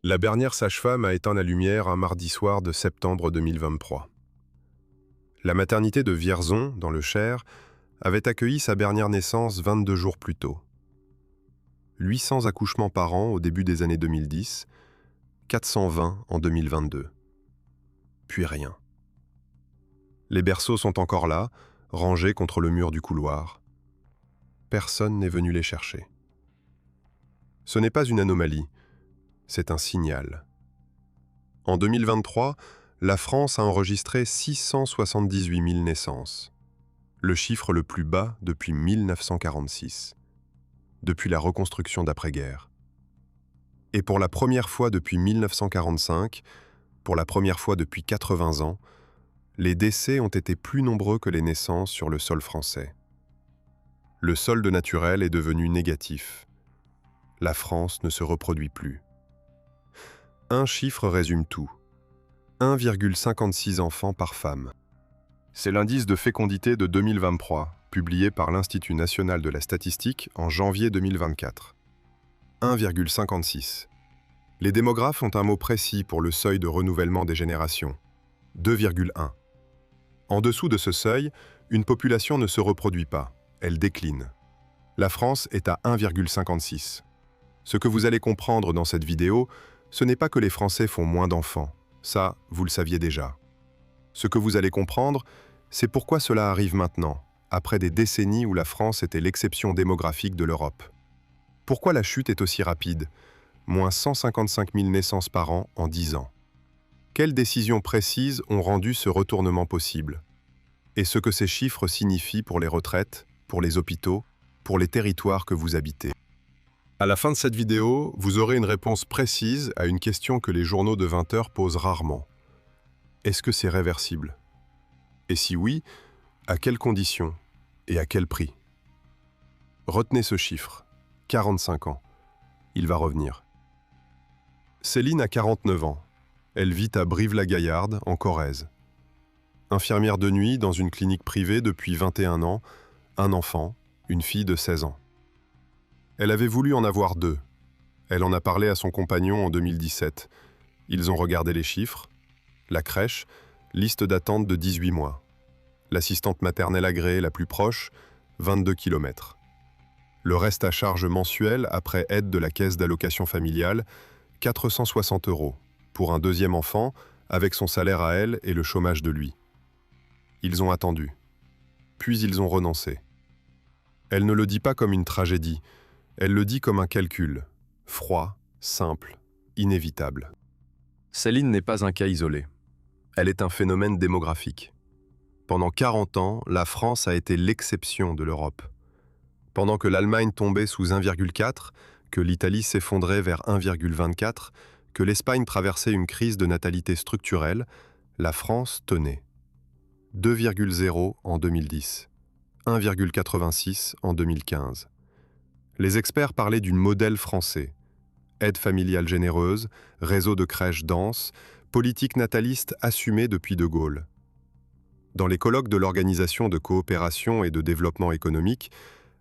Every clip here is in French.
La Bernière sage-femme a éteint la lumière un mardi soir de septembre 2023. La maternité de Vierzon, dans le Cher, avait accueilli sa Bernière naissance 22 jours plus tôt. 800 accouchements par an au début des années 2010, 420 en 2022. Puis rien. Les berceaux sont encore là, rangés contre le mur du couloir. Personne n'est venu les chercher. Ce n'est pas une anomalie, c'est un signal. En 2023, la France a enregistré 678 000 naissances, le chiffre le plus bas depuis 1946, depuis la reconstruction d'après-guerre. Et pour la première fois depuis 1945, pour la première fois depuis 80 ans, les décès ont été plus nombreux que les naissances sur le sol français. Le solde naturel est devenu négatif. La France ne se reproduit plus. Un chiffre résume tout. 1,56 enfants par femme. C'est l'indice de fécondité de 2023, publié par l'Institut national de la statistique en janvier 2024. 1,56. Les démographes ont un mot précis pour le seuil de renouvellement des générations. 2,1. En dessous de ce seuil, une population ne se reproduit pas, elle décline. La France est à 1,56. Ce que vous allez comprendre dans cette vidéo, ce n'est pas que les Français font moins d'enfants. Ça, vous le saviez déjà. Ce que vous allez comprendre, c'est pourquoi cela arrive maintenant, après des décennies où la France était l'exception démographique de l'Europe. Pourquoi la chute est aussi rapide, moins 155 000 naissances par an en 10 ans. Quelles décisions précises ont rendu ce retournement possible? Et ce que ces chiffres signifient pour les retraites, pour les hôpitaux, pour les territoires que vous habitez. À la fin de cette vidéo, vous aurez une réponse précise à une question que les journaux de 20 heures posent rarement. Est-ce que c'est réversible? Et si oui, à quelles conditions et à quel prix? Retenez ce chiffre, 45 ans. Il va revenir. Céline a 49 ans. Elle vit à Brive-la-Gaillarde, en Corrèze. Infirmière de nuit dans une clinique privée depuis 21 ans, un enfant, une fille de 16 ans. Elle avait voulu en avoir 2. Elle en a parlé à son compagnon en 2017. Ils ont regardé les chiffres. La crèche, liste d'attente de 18 mois. L'assistante maternelle agréée la plus proche, 22 km. Le reste à charge mensuel après aide de la caisse d'allocation familiale, 460 €, pour un deuxième enfant, avec son salaire à elle et le chômage de lui. Ils ont attendu. Puis ils ont renoncé. Elle ne le dit pas comme une tragédie. Elle le dit comme un calcul, froid, simple, inévitable. Céline n'est pas un cas isolé. Elle est un phénomène démographique. Pendant 40 ans, la France a été l'exception de l'Europe. Pendant que l'Allemagne tombait sous 1,4, que l'Italie s'effondrait vers 1,24, que l'Espagne traversait une crise de natalité structurelle, la France tenait. 2,0 en 2010, 1,86 en 2015. Les experts parlaient du modèle français. Aide familiale généreuse, réseau de crèches denses, politique nataliste assumée depuis De Gaulle. Dans les colloques de l'Organisation de coopération et de développement économique,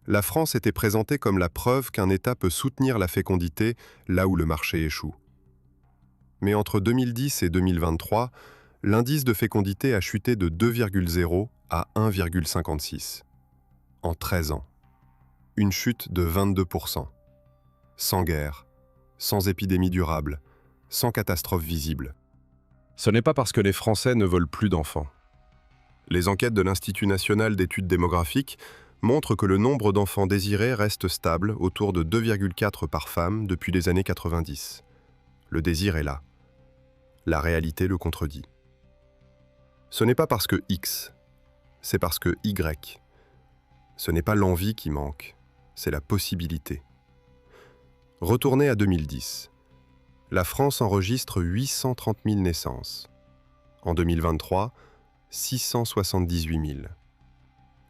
la France était présentée comme la preuve qu'un État peut soutenir la fécondité là où le marché échoue. Mais entre 2010 et 2023, l'indice de fécondité a chuté de 2,0 à 1,56. En 13 ans. Une chute de 22%. Sans guerre, sans épidémie durable, sans catastrophe visible. Ce n'est pas parce que les Français ne veulent plus d'enfants. Les enquêtes de l'Institut national d'études démographiques montrent que le nombre d'enfants désirés reste stable autour de 2,4 par femme depuis les années 90. Le désir est là. La réalité le contredit. Ce n'est pas parce que X, c'est parce que Y. Ce n'est pas l'envie qui manque. C'est la possibilité. Retournez à 2010. La France enregistre 830 000 naissances. En 2023, 678 000.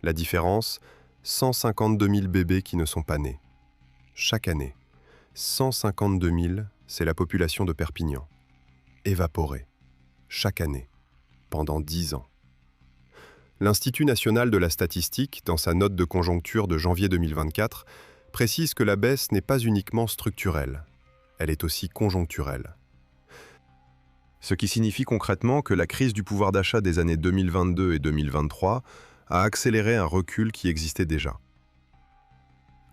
La différence, 152 000 bébés qui ne sont pas nés. Chaque année, 152 000, c'est la population de Perpignan. Évaporée. Chaque année. Pendant 10 ans. L'Institut national de la statistique, dans sa note de conjoncture de janvier 2024, précise que la baisse n'est pas uniquement structurelle, elle est aussi conjoncturelle. Ce qui signifie concrètement que la crise du pouvoir d'achat des années 2022 et 2023 a accéléré un recul qui existait déjà.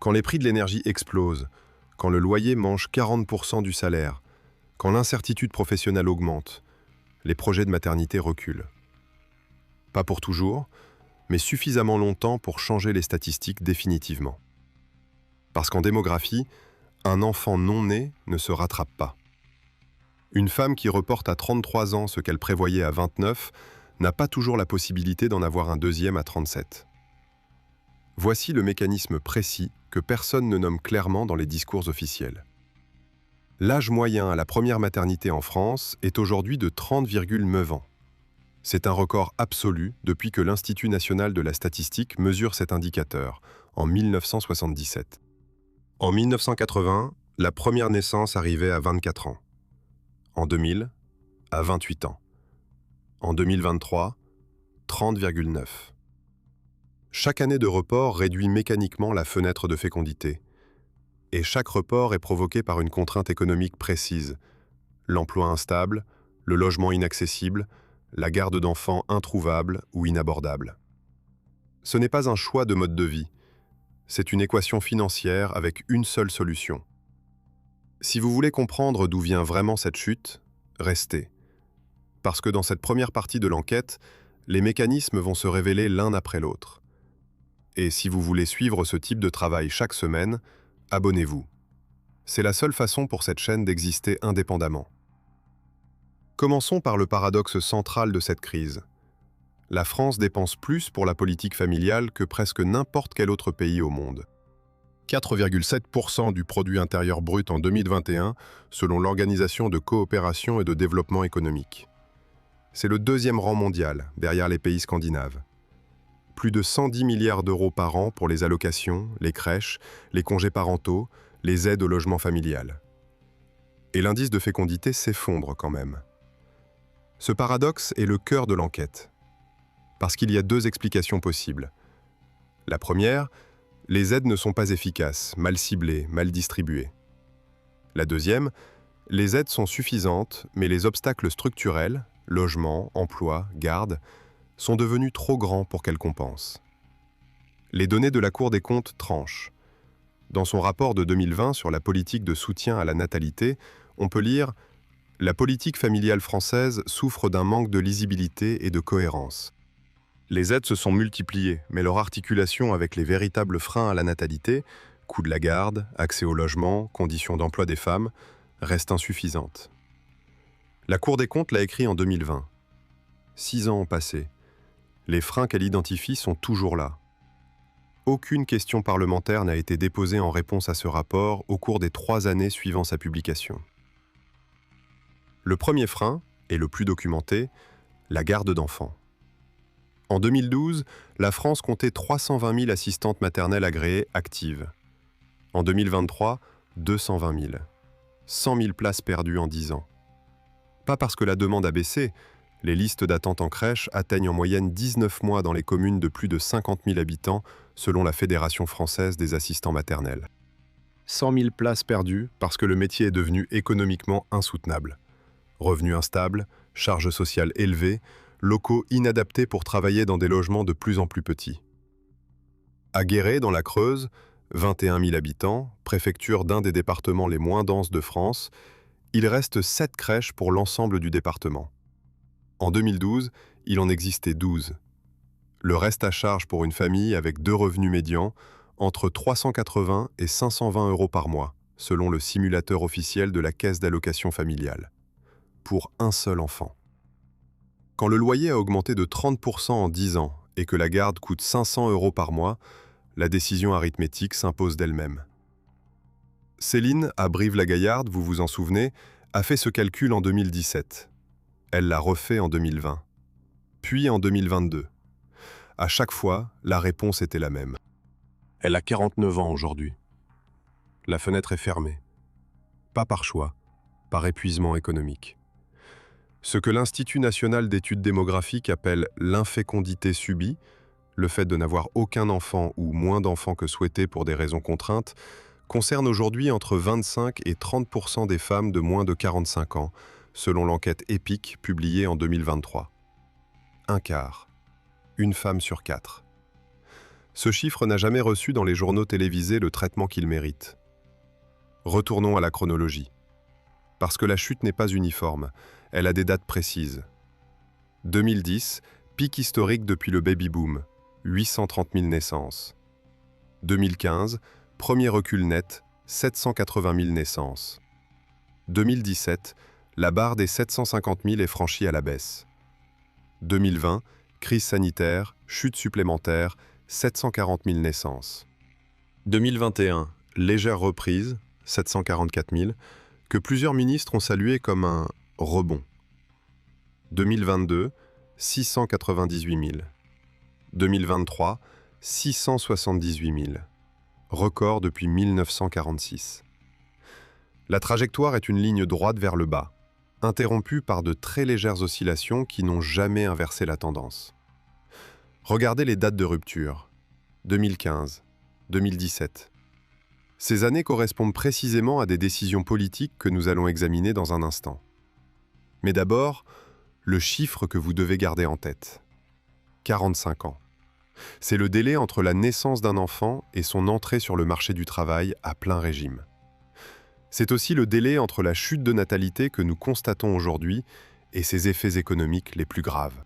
Quand les prix de l'énergie explosent, quand le loyer mange 40% du salaire, quand l'incertitude professionnelle augmente, les projets de maternité reculent. Pas pour toujours, mais suffisamment longtemps pour changer les statistiques définitivement. Parce qu'en démographie, un enfant non né ne se rattrape pas. Une femme qui reporte à 33 ans ce qu'elle prévoyait à 29 n'a pas toujours la possibilité d'en avoir un deuxième à 37. Voici le mécanisme précis que personne ne nomme clairement dans les discours officiels. L'âge moyen à la première maternité en France est aujourd'hui de 30,9 ans. C'est un record absolu depuis que l'Institut national de la statistique mesure cet indicateur, en 1977. En 1980, la première naissance arrivait à 24 ans. En 2000, à 28 ans. En 2023, 30,9. Chaque année de report réduit mécaniquement la fenêtre de fécondité. Et chaque report est provoqué par une contrainte économique précise. L'emploi instable, le logement inaccessible, la garde d'enfants introuvable ou inabordable. Ce n'est pas un choix de mode de vie. C'est une équation financière avec une seule solution. Si vous voulez comprendre d'où vient vraiment cette chute, restez. Parce que dans cette première partie de l'enquête, les mécanismes vont se révéler l'un après l'autre. Et si vous voulez suivre ce type de travail chaque semaine, abonnez-vous. C'est la seule façon pour cette chaîne d'exister indépendamment. Commençons par le paradoxe central de cette crise. La France dépense plus pour la politique familiale que presque n'importe quel autre pays au monde. 4,7% du produit intérieur brut en 2021, selon l'Organisation de coopération et de développement économique. C'est le deuxième rang mondial, derrière les pays scandinaves. Plus de 110 milliards d'euros par an pour les allocations, les crèches, les congés parentaux, les aides au logement familial. Et l'indice de fécondité s'effondre quand même. Ce paradoxe est le cœur de l'enquête. Parce qu'il y a deux explications possibles. La première, les aides ne sont pas efficaces, mal ciblées, mal distribuées. La deuxième, les aides sont suffisantes, mais les obstacles structurels, logement, emploi, garde, sont devenus trop grands pour qu'elles compensent. Les données de la Cour des comptes tranchent. Dans son rapport de 2020 sur la politique de soutien à la natalité, on peut lire « La politique familiale française souffre d'un manque de lisibilité et de cohérence. Les aides se sont multipliées, mais leur articulation avec les véritables freins à la natalité, coût de la garde, accès au logement, conditions d'emploi des femmes, reste insuffisante. » La Cour des comptes l'a écrit en 2020. 6 ans ont passé. Les freins qu'elle identifie sont toujours là. Aucune question parlementaire n'a été déposée en réponse à ce rapport au cours des 3 années suivant sa publication. Le premier frein, et le plus documenté, la garde d'enfants. En 2012, la France comptait 320 000 assistantes maternelles agréées actives. En 2023, 220 000. 100 000 places perdues en 10 ans. Pas parce que la demande a baissé, les listes d'attente en crèche atteignent en moyenne 19 mois dans les communes de plus de 50 000 habitants, selon la Fédération française des assistants maternels. 100 000 places perdues parce que le métier est devenu économiquement insoutenable. Revenus instables, charges sociales élevées, locaux inadaptés pour travailler dans des logements de plus en plus petits. À Guéret, dans la Creuse, 21 000 habitants, préfecture d'un des départements les moins denses de France, il reste 7 crèches pour l'ensemble du département. En 2012, il en existait 12. Le reste à charge pour une famille avec 2 revenus médians, entre 380 et 520 euros par mois, selon le simulateur officiel de la Caisse d'allocation familiale, pour un seul enfant. Quand le loyer a augmenté de 30% en 10 ans et que la garde coûte 500 euros par mois, la décision arithmétique s'impose d'elle-même. Céline, à Brive-la-Gaillarde, vous vous en souvenez, a fait ce calcul en 2017. Elle l'a refait en 2020, puis en 2022. À chaque fois, la réponse était la même. Elle a 49 ans aujourd'hui. La fenêtre est fermée. Pas par choix, par épuisement économique. Ce que l'Institut national d'études démographiques appelle l'infécondité subie, le fait de n'avoir aucun enfant ou moins d'enfants que souhaité pour des raisons contraintes, concerne aujourd'hui entre 25 et 30% des femmes de moins de 45 ans, selon l'enquête EPIC publiée en 2023. Un quart. Une femme sur 4. Ce chiffre n'a jamais reçu dans les journaux télévisés le traitement qu'il mérite. Retournons à la chronologie. Parce que la chute n'est pas uniforme, elle a des dates précises. 2010, pic historique depuis le baby-boom, 830 000 naissances. 2015, premier recul net, 780 000 naissances. 2017, la barre des 750 000 est franchie à la baisse. 2020, crise sanitaire, chute supplémentaire, 740 000 naissances. 2021, légère reprise, 744 000, que plusieurs ministres ont salué comme un rebond. 2022, 698 000. 2023, 678 000. Record depuis 1946. La trajectoire est une ligne droite vers le bas, interrompue par de très légères oscillations qui n'ont jamais inversé la tendance. Regardez les dates de rupture. 2015, 2017. Ces années correspondent précisément à des décisions politiques que nous allons examiner dans un instant. Mais d'abord, le chiffre que vous devez garder en tête. 45 ans. C'est le délai entre la naissance d'un enfant et son entrée sur le marché du travail à plein régime. C'est aussi le délai entre la chute de natalité que nous constatons aujourd'hui et ses effets économiques les plus graves.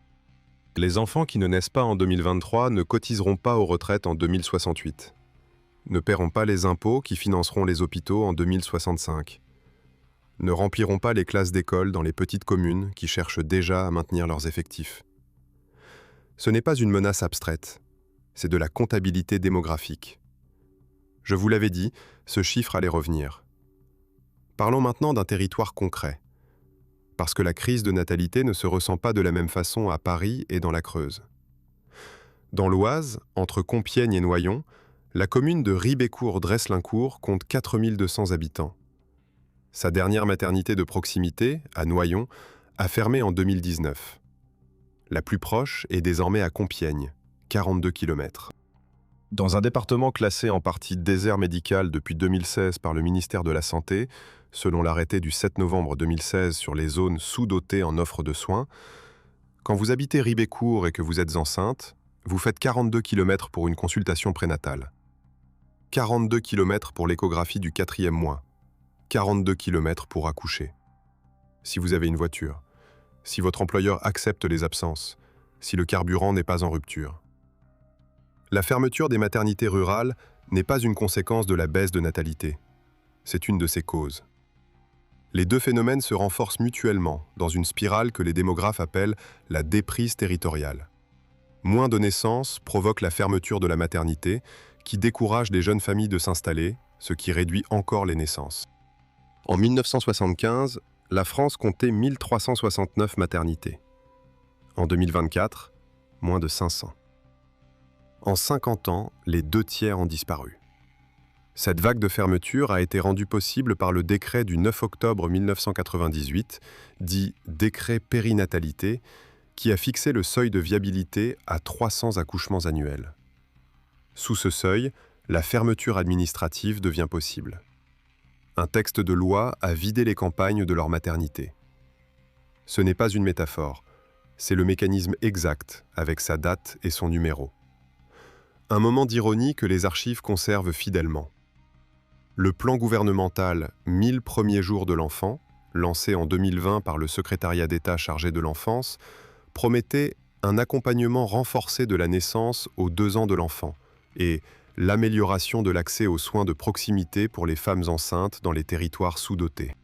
Les enfants qui ne naissent pas en 2023 ne cotiseront pas aux retraites en 2068, ne paieront pas les impôts qui financeront les hôpitaux en 2065, ne rempliront pas les classes d'école dans les petites communes qui cherchent déjà à maintenir leurs effectifs. Ce n'est pas une menace abstraite, c'est de la comptabilité démographique. Je vous l'avais dit, ce chiffre allait revenir. Parlons maintenant d'un territoire concret, parce que la crise de natalité ne se ressent pas de la même façon à Paris et dans la Creuse. Dans l'Oise, entre Compiègne et Noyon, la commune de Ribécourt-Dreslincourt compte 4200 habitants. Sa dernière maternité de proximité, à Noyon, a fermé en 2019. La plus proche est désormais à Compiègne, 42 km. Dans un département classé en partie désert médical depuis 2016 par le ministère de la Santé, selon l'arrêté du 7 novembre 2016 sur les zones sous-dotées en offre de soins, quand vous habitez Ribécourt et que vous êtes enceinte, vous faites 42 km pour une consultation prénatale. 42 km pour l'échographie du 4e mois. 42 km pour accoucher. Si vous avez une voiture, si votre employeur accepte les absences, si le carburant n'est pas en rupture. La fermeture des maternités rurales n'est pas une conséquence de la baisse de natalité. C'est une de ses causes. Les deux phénomènes se renforcent mutuellement dans une spirale que les démographes appellent la déprise territoriale. Moins de naissances provoque la fermeture de la maternité, qui décourage les jeunes familles de s'installer, ce qui réduit encore les naissances. En 1975, la France comptait 1369 maternités. En 2024, moins de 500. En 50 ans, les 2/3 ont disparu. Cette vague de fermeture a été rendue possible par le décret du 9 octobre 1998, dit « décret périnatalité », qui a fixé le seuil de viabilité à 300 accouchements annuels. Sous ce seuil, la fermeture administrative devient possible. Un texte de loi a vidé les campagnes de leur maternité. Ce n'est pas une métaphore, c'est le mécanisme exact avec sa date et son numéro. Un moment d'ironie que les archives conservent fidèlement. Le plan gouvernemental 1000 premiers jours de l'enfant, lancé en 2020 par le secrétariat d'État chargé de l'enfance, promettait un accompagnement renforcé de la naissance aux 2 ans de l'enfant et l'amélioration de l'accès aux soins de proximité pour les femmes enceintes dans les territoires sous-dotés.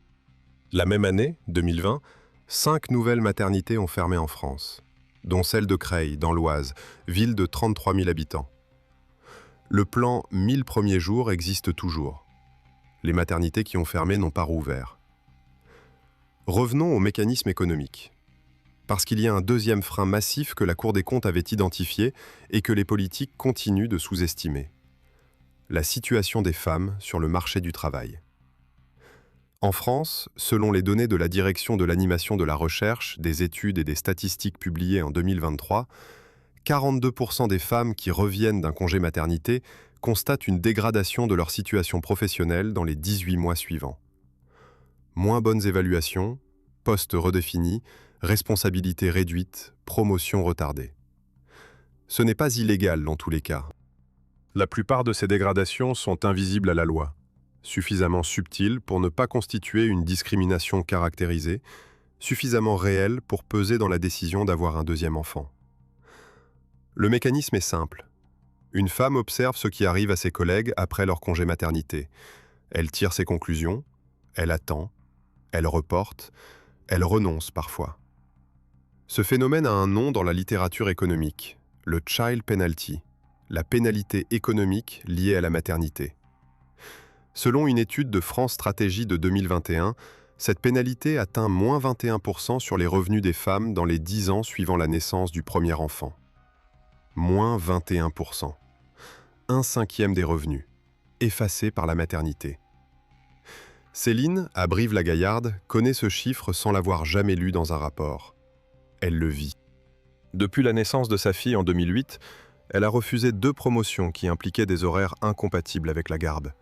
La même année, 2020, 5 nouvelles maternités ont fermé en France, dont celle de Creil, dans l'Oise, ville de 33 000 habitants. Le plan 1000 premiers jours existe toujours. Les maternités qui ont fermé n'ont pas rouvert. Revenons au mécanisme économique. Parce qu'il y a un deuxième frein massif que la Cour des comptes avait identifié et que les politiques continuent de sous-estimer. La situation des femmes sur le marché du travail. En France, selon les données de la Direction de l'animation de la recherche, des études et des statistiques publiées en 2023, 42% des femmes qui reviennent d'un congé maternité constatent une dégradation de leur situation professionnelle dans les 18 mois suivants. Moins bonnes évaluations, Poste redéfini, responsabilité réduite, promotion retardée. Ce n'est pas illégal dans tous les cas. La plupart de ces dégradations sont invisibles à la loi, suffisamment subtiles pour ne pas constituer une discrimination caractérisée, suffisamment réelle pour peser dans la décision d'avoir un deuxième enfant. Le mécanisme est simple. Une femme observe ce qui arrive à ses collègues après leur congé maternité. Elle tire ses conclusions, elle attend, elle reporte, elle renonce parfois. Ce phénomène a un nom dans la littérature économique, le child penalty, la pénalité économique liée à la maternité. Selon une étude de France Stratégie de 2021, cette pénalité atteint moins 21% sur les revenus des femmes dans les 10 ans suivant la naissance du premier enfant. Moins 21%. Un cinquième des revenus, effacés par la maternité. Céline, à Brive-la-Gaillarde, connaît ce chiffre sans l'avoir jamais lu dans un rapport. Elle le vit. Depuis la naissance de sa fille en 2008, elle a refusé 2 promotions qui impliquaient des horaires incompatibles avec la garde.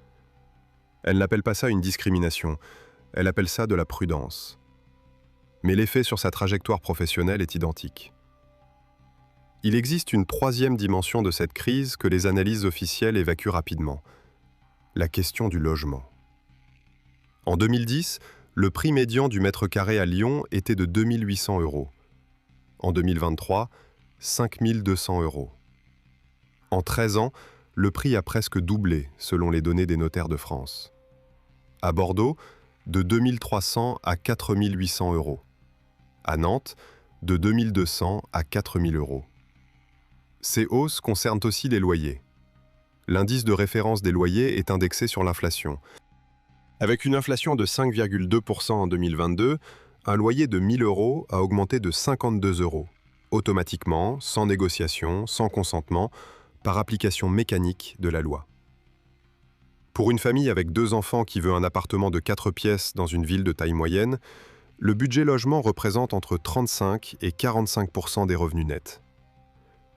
Elle n'appelle pas ça une discrimination, elle appelle ça de la prudence. Mais l'effet sur sa trajectoire professionnelle est identique. Il existe une 3e dimension de cette crise que les analyses officielles évacuent rapidement, la question du logement. En 2010, le prix médian du mètre carré à Lyon était de 2 800 €. En 2023, 5 200 €. En 13 ans, le prix a presque doublé selon les données des notaires de France. À Bordeaux, de 2 300 à 4 800 €. À Nantes, de 2 200 à 4 000 €. Ces hausses concernent aussi les loyers. L'indice de référence des loyers est indexé sur l'inflation. Avec une inflation de 5,2% en 2022, un loyer de 1 000 € a augmenté de 52 €, automatiquement, sans négociation, sans consentement, par application mécanique de la loi. Pour une famille avec 2 enfants qui veut un appartement de 4 pièces dans une ville de taille moyenne, le budget logement représente entre 35 et 45% des revenus nets.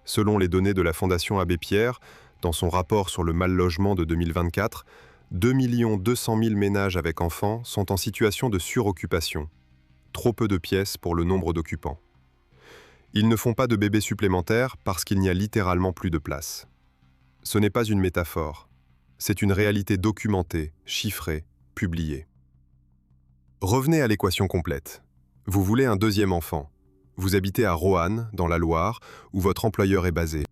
Selon les données de la Fondation Abbé Pierre, dans son rapport sur le mal-logement de 2024, 2 200 000 ménages avec enfants sont en situation de suroccupation. Trop peu de pièces pour le nombre d'occupants. Ils ne font pas de bébés supplémentaires parce qu'il n'y a littéralement plus de place. Ce n'est pas une métaphore. C'est une réalité documentée, chiffrée, publiée. Revenez à l'équation complète. Vous voulez un deuxième enfant. Vous habitez à Roanne, dans la Loire, où votre employeur est basé.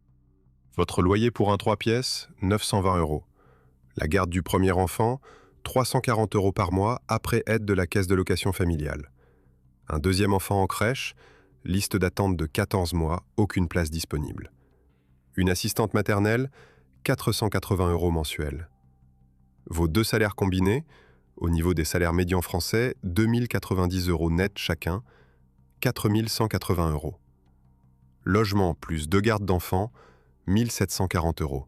Votre loyer pour un 3 pièces, 920 €. La garde du premier enfant, 340 € par mois après aide de la caisse de location familiale. Un deuxième enfant en crèche, liste d'attente de 14 mois, aucune place disponible. Une assistante maternelle, 480 € mensuels. Vos 2 salaires combinés, au niveau des salaires médians français, 2 090 € net chacun, 4 180 €. Logement plus 2 gardes d'enfants, 1 740 €.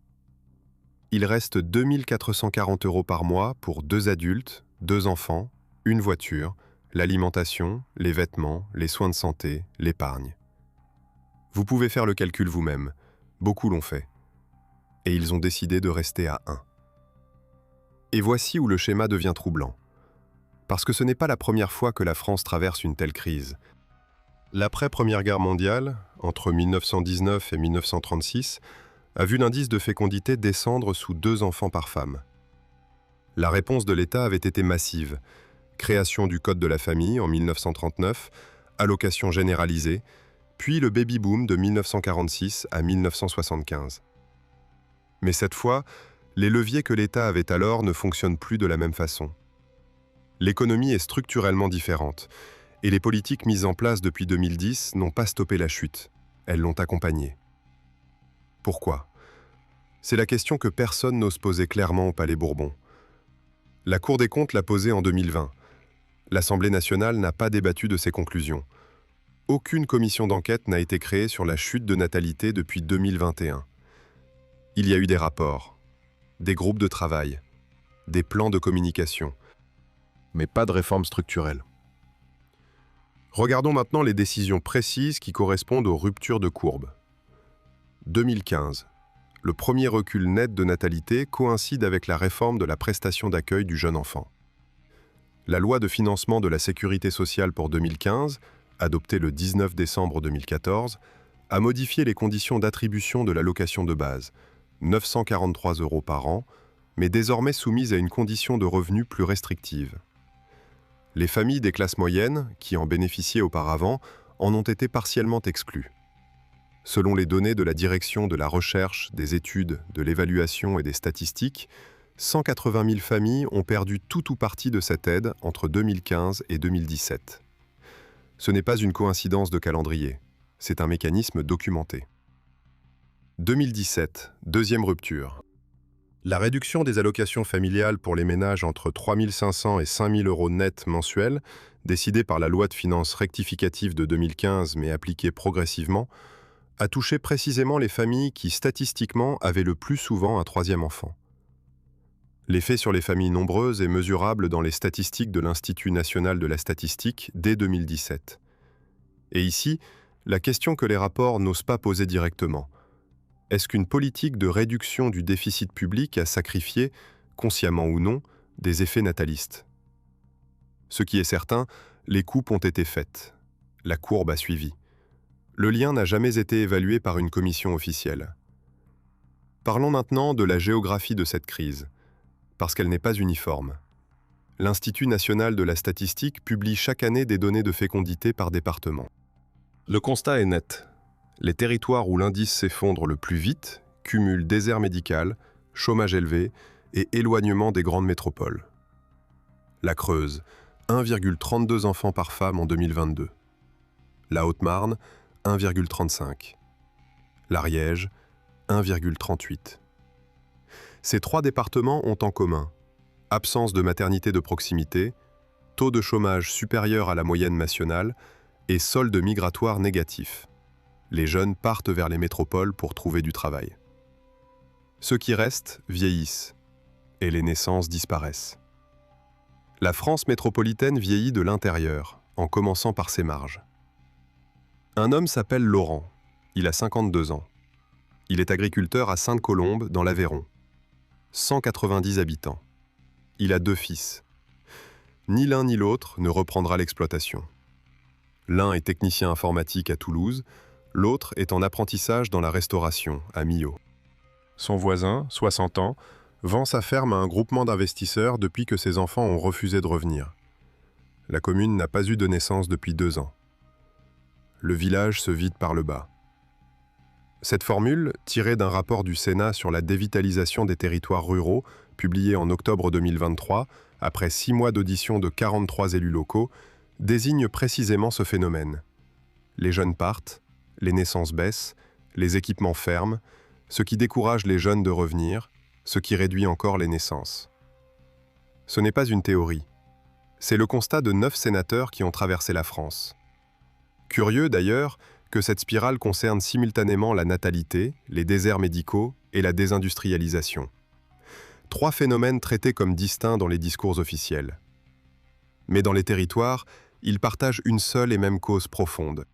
Il reste 2 440 € par mois pour 2 adultes, 2 enfants, une voiture, l'alimentation, les vêtements, les soins de santé, l'épargne. Vous pouvez faire le calcul vous-même. Beaucoup l'ont fait. Et ils ont décidé de rester à 1. Et voici où le schéma devient troublant. Parce que ce n'est pas la première fois que la France traverse une telle crise. L'après-Première Guerre mondiale, entre 1919 et 1936, a vu l'indice de fécondité descendre sous 2 enfants par femme. La réponse de l'État avait été massive. Création du Code de la famille en 1939, allocation généralisée, puis le baby-boom de 1946 à 1975. Mais cette fois, les leviers que l'État avait alors ne fonctionnent plus de la même façon. L'économie est structurellement différente, et les politiques mises en place depuis 2010 n'ont pas stoppé la chute, elles l'ont accompagnée. Pourquoi ? C'est la question que personne n'ose poser clairement au Palais Bourbon. La Cour des comptes l'a posée en 2020. L'Assemblée nationale n'a pas débattu de ses conclusions. Aucune commission d'enquête n'a été créée sur la chute de natalité depuis 2021. Il y a eu des rapports, des groupes de travail, des plans de communication, mais pas de réforme structurelle. Regardons maintenant les décisions précises qui correspondent aux ruptures de courbe. 2015. Le premier recul net de natalité coïncide avec la réforme de la prestation d'accueil du jeune enfant. La loi de financement de la sécurité sociale pour 2015, adoptée le 19 décembre 2014, a modifié les conditions d'attribution de l'allocation de base, 943 € par an, mais désormais soumise à une condition de revenu plus restrictive. Les familles des classes moyennes, qui en bénéficiaient auparavant, en ont été partiellement exclues. Selon les données de la Direction de la recherche, des études, de l'évaluation et des statistiques, 180 000 familles ont perdu tout ou partie de cette aide entre 2015 et 2017. Ce n'est pas une coïncidence de calendrier, c'est un mécanisme documenté. 2017, deuxième rupture. La réduction des allocations familiales pour les ménages entre 3 500 et 5 000 € net mensuels, décidée par la loi de finances rectificative de 2015 mais appliquée progressivement, a touché précisément les familles qui, statistiquement, avaient le plus souvent un troisième enfant. L'effet sur les familles nombreuses est mesurable dans les statistiques de l'Institut national de la statistique dès 2017. Et ici, la question que les rapports n'osent pas poser directement. Est-ce qu'une politique de réduction du déficit public a sacrifié, consciemment ou non, des effets natalistes? Ce qui est certain, les coupes ont été faites. La courbe a suivi. Le lien n'a jamais été évalué par une commission officielle. Parlons maintenant de la géographie de cette crise, parce qu'elle n'est pas uniforme. L'Institut national de la statistique publie chaque année des données de fécondité par département. Le constat est net. Les territoires où l'indice s'effondre le plus vite cumulent désert médical, chômage élevé et éloignement des grandes métropoles. La Creuse, 1,32 enfants par femme en 2022. La Haute-Marne, 1,35. L'Ariège, 1,38. Ces trois départements ont en commun absence de maternité de proximité, taux de chômage supérieur à la moyenne nationale et solde migratoire négatif. Les jeunes partent vers les métropoles pour trouver du travail. Ceux qui restent vieillissent et les naissances disparaissent. La France métropolitaine vieillit de l'intérieur, en commençant par ses marges. Un homme s'appelle Laurent, il a 52 ans. Il est agriculteur à Sainte-Colombe, dans l'Aveyron. 190 habitants. Il a 2 fils. Ni l'un ni l'autre ne reprendra l'exploitation. L'un est technicien informatique à Toulouse, l'autre est en apprentissage dans la restauration, à Millau. Son voisin, 60 ans, vend sa ferme à un groupement d'investisseurs depuis que ses enfants ont refusé de revenir. La commune n'a pas eu de naissance depuis 2 ans. Le village se vide par le bas. Cette formule, tirée d'un rapport du Sénat sur la dévitalisation des territoires ruraux, publié en octobre 2023, après 6 mois d'audition de 43 élus locaux, désigne précisément ce phénomène. Les jeunes partent, les naissances baissent, les équipements ferment, ce qui décourage les jeunes de revenir, ce qui réduit encore les naissances. Ce n'est pas une théorie. C'est le constat de 9 sénateurs qui ont traversé la France. Curieux d'ailleurs que cette spirale concerne simultanément la natalité, les déserts médicaux et la désindustrialisation. 3 phénomènes traités comme distincts dans les discours officiels. Mais dans les territoires, ils partagent une seule et même cause profonde.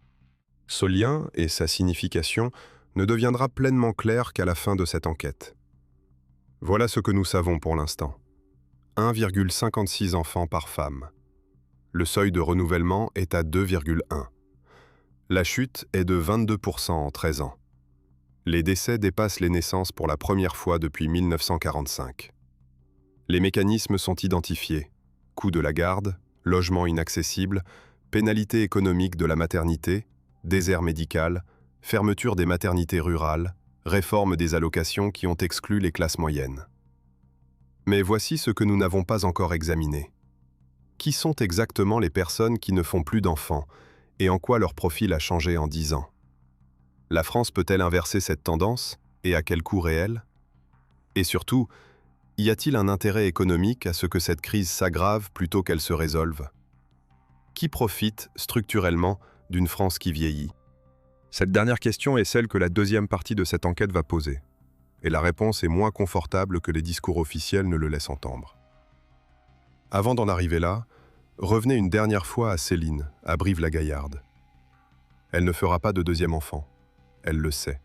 Ce lien et sa signification ne deviendra pleinement clair qu'à la fin de cette enquête. Voilà ce que nous savons pour l'instant. 1,56 enfants par femme. Le seuil de renouvellement est à 2,1. La chute est de 22% en 13 ans. Les décès dépassent les naissances pour la première fois depuis 1945. Les mécanismes sont identifiés. Coût de la garde, logement inaccessible, pénalité économique de la maternité, désert médical, fermeture des maternités rurales, réforme des allocations qui ont exclu les classes moyennes. Mais voici ce que nous n'avons pas encore examiné. Qui sont exactement les personnes qui ne font plus d'enfants et en quoi leur profil a changé en 10 ans? La France peut-elle inverser cette tendance et à quel coût réel? Et surtout, y a-t-il un intérêt économique à ce que cette crise s'aggrave plutôt qu'elle se résolve? Qui profite, structurellement, d'une France qui vieillit? Cette dernière question est celle que la deuxième partie de cette enquête va poser. Et la réponse est moins confortable que les discours officiels ne le laissent entendre. Avant d'en arriver là, revenez une dernière fois à Céline, à Brive-la-Gaillarde. Elle ne fera pas de deuxième enfant. Elle le sait.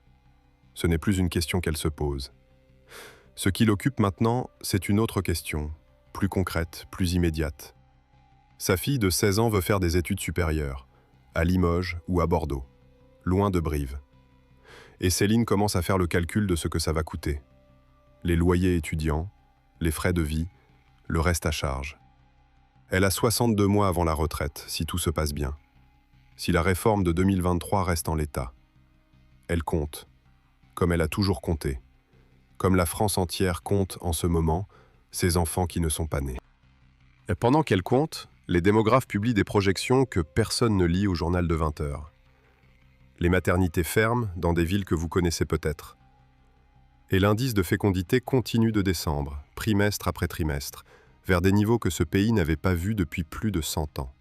Ce n'est plus une question qu'elle se pose. Ce qui l'occupe maintenant, c'est une autre question, plus concrète, plus immédiate. Sa fille de 16 ans veut faire des études supérieures, à Limoges ou à Bordeaux, loin de Brive. Et Céline commence à faire le calcul de ce que ça va coûter. Les loyers étudiants, les frais de vie, le reste à charge. Elle a 62 mois avant la retraite, si tout se passe bien. Si la réforme de 2023 reste en l'état. Elle compte, comme elle a toujours compté, comme la France entière compte en ce moment ses enfants qui ne sont pas nés. Et pendant qu'elle compte, les démographes publient des projections que personne ne lit au journal de 20 heures. Les maternités ferment dans des villes que vous connaissez peut-être. Et l'indice de fécondité continue de descendre, trimestre après trimestre, vers des niveaux que ce pays n'avait pas vus depuis plus de 100 ans.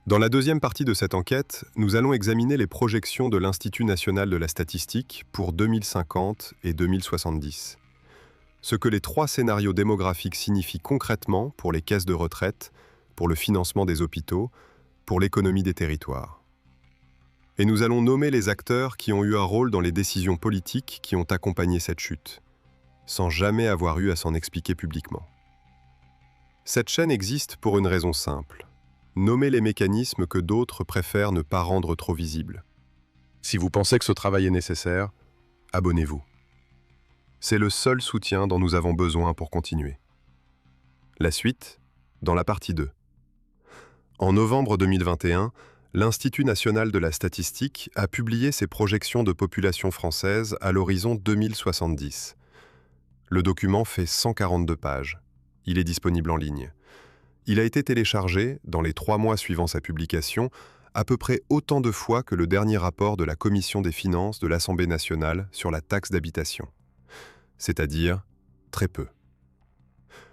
Dans la deuxième partie de cette enquête, nous allons examiner les projections de l'Institut national de la statistique pour 2050 et 2070. Ce que les 3 scénarios démographiques signifient concrètement pour les caisses de retraite, pour le financement des hôpitaux, pour l'économie des territoires. Et nous allons nommer les acteurs qui ont eu un rôle dans les décisions politiques qui ont accompagné cette chute, sans jamais avoir eu à s'en expliquer publiquement. Cette chaîne existe pour une raison simple. Nommer les mécanismes que d'autres préfèrent ne pas rendre trop visibles. Si vous pensez que ce travail est nécessaire, abonnez-vous. C'est le seul soutien dont nous avons besoin pour continuer. La suite, dans la partie 2. En novembre 2021, l'Institut national de la statistique a publié ses projections de population française à l'horizon 2070. Le document fait 142 pages. Il est disponible en ligne. Il a été téléchargé, dans les 3 mois suivant sa publication, à peu près autant de fois que le dernier rapport de la Commission des finances de l'Assemblée nationale sur la taxe d'habitation. C'est-à-dire très peu.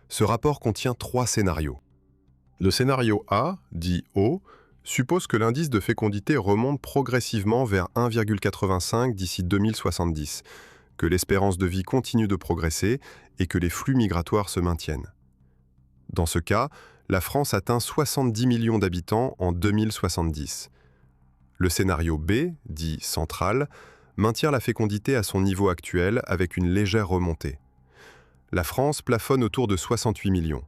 Ce rapport contient 3 scénarios. Le scénario A, dit haut, suppose que l'indice de fécondité remonte progressivement vers 1,85 d'ici 2070, que l'espérance de vie continue de progresser et que les flux migratoires se maintiennent. Dans ce cas, la France atteint 70 millions d'habitants en 2070. Le scénario B, dit central, maintient la fécondité à son niveau actuel avec une légère remontée. La France plafonne autour de 68 millions.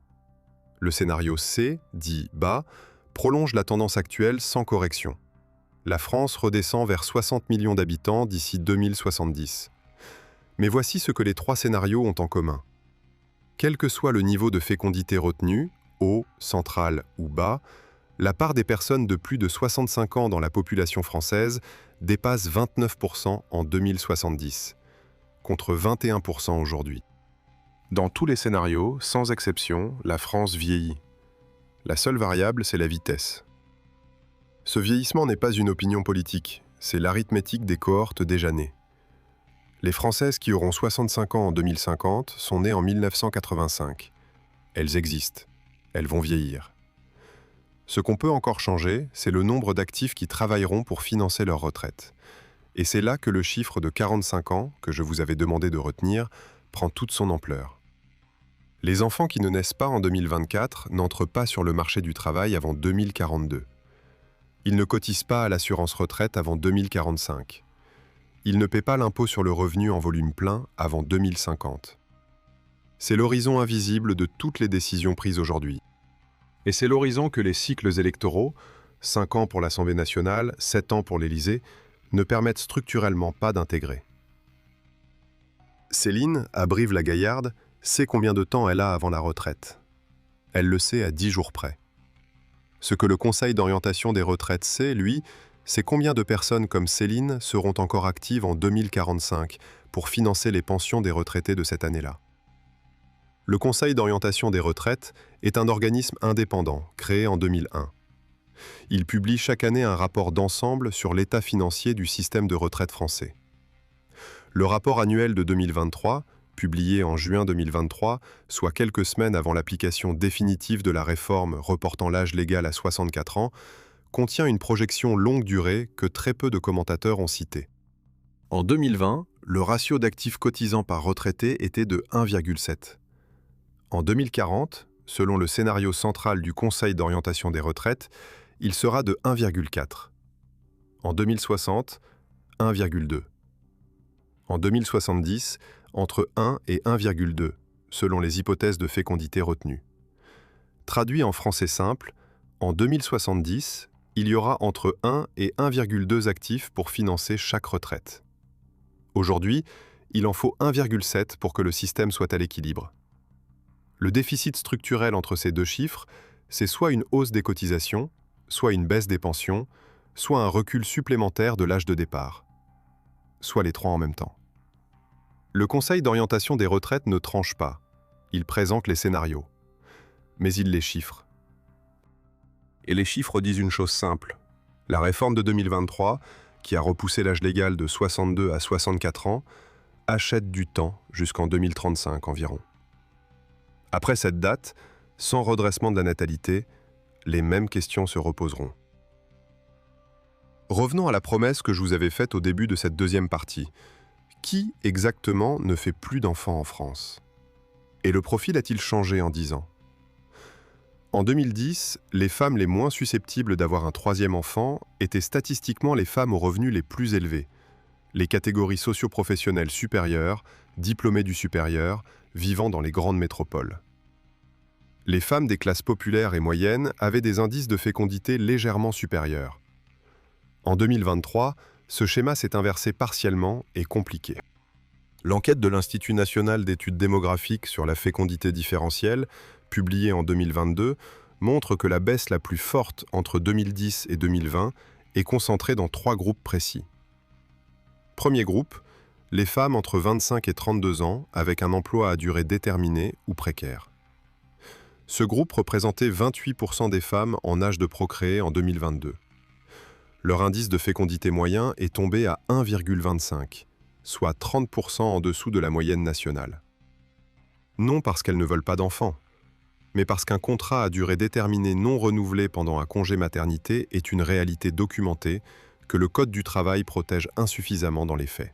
Le scénario C, dit bas, prolonge la tendance actuelle sans correction. La France redescend vers 60 millions d'habitants d'ici 2070. Mais voici ce que les 3 scénarios ont en commun. Quel que soit le niveau de fécondité retenu, haut, central ou bas, la part des personnes de plus de 65 ans dans la population française dépasse 29% en 2070, contre 21% aujourd'hui. Dans tous les scénarios, sans exception, la France vieillit. La seule variable, c'est la vitesse. Ce vieillissement n'est pas une opinion politique, c'est l'arithmétique des cohortes déjà nées. Les Françaises qui auront 65 ans en 2050 sont nées en 1985. Elles existent. Elles vont vieillir. Ce qu'on peut encore changer, c'est le nombre d'actifs qui travailleront pour financer leur retraite. Et c'est là que le chiffre de 45 ans, que je vous avais demandé de retenir, prend toute son ampleur. Les enfants qui ne naissent pas en 2024 n'entrent pas sur le marché du travail avant 2042. Ils ne cotisent pas à l'assurance retraite avant 2045. Ils ne paient pas l'impôt sur le revenu en volume plein avant 2050. C'est l'horizon invisible de toutes les décisions prises aujourd'hui. Et c'est l'horizon que les cycles électoraux, 5 ans pour l'Assemblée nationale, 7 ans pour l'Élysée, ne permettent structurellement pas d'intégrer. Céline, à Brive-la-Gaillarde, sait combien de temps elle a avant la retraite. Elle le sait à 10 jours près. Ce que le Conseil d'orientation des retraites sait, lui, c'est combien de personnes comme Céline seront encore actives en 2045 pour financer les pensions des retraités de cette année-là. Le Conseil d'orientation des retraites est un organisme indépendant, créé en 2001. Il publie chaque année un rapport d'ensemble sur l'état financier du système de retraite français. Le rapport annuel de 2023, publié en juin 2023, soit quelques semaines avant l'application définitive de la réforme reportant l'âge légal à 64 ans, contient une projection longue durée que très peu de commentateurs ont citée. En 2020, le ratio d'actifs cotisants par retraité était de 1,7. En 2040, selon le scénario central du Conseil d'orientation des retraites, il sera de 1,4. En 2060, 1,2. En 2070, entre 1 et 1,2, selon les hypothèses de fécondité retenues. Traduit en français simple, en 2070, il y aura entre 1 et 1,2 actifs pour financer chaque retraite. Aujourd'hui, il en faut 1,7 pour que le système soit à l'équilibre. Le déficit structurel entre ces deux chiffres, c'est soit une hausse des cotisations, soit une baisse des pensions, soit un recul supplémentaire de l'âge de départ. Soit les trois en même temps. Le Conseil d'orientation des retraites ne tranche pas. Il présente les scénarios. Mais il les chiffre. Et les chiffres disent une chose simple. La réforme de 2023, qui a repoussé l'âge légal de 62 à 64 ans, achète du temps jusqu'en 2035 environ. Après cette date, sans redressement de la natalité, les mêmes questions se reposeront. Revenons à la promesse que je vous avais faite au début de cette deuxième partie. Qui exactement ne fait plus d'enfants en France? Et le profil a-t-il changé en 10 ans? En 2010, les femmes les moins susceptibles d'avoir un troisième enfant étaient statistiquement les femmes aux revenus les plus élevés, les catégories socio-professionnelles supérieures, diplômées du supérieur, vivant dans les grandes métropoles. Les femmes des classes populaires et moyennes avaient des indices de fécondité légèrement supérieurs. En 2023, ce schéma s'est inversé partiellement et compliqué. L'enquête de l'Institut national d'études démographiques sur la fécondité différentielle, publiée en 2022, montre que la baisse la plus forte entre 2010 et 2020 est concentrée dans 3 groupes précis. Premier groupe, les femmes entre 25 et 32 ans avec un emploi à durée déterminée ou précaire. Ce groupe représentait 28% des femmes en âge de procréer en 2022. Leur indice de fécondité moyen est tombé à 1,25, soit 30% en dessous de la moyenne nationale. Non parce qu'elles ne veulent pas d'enfants, mais parce qu'un contrat à durée déterminée non renouvelé pendant un congé maternité est une réalité documentée que le Code du travail protège insuffisamment dans les faits.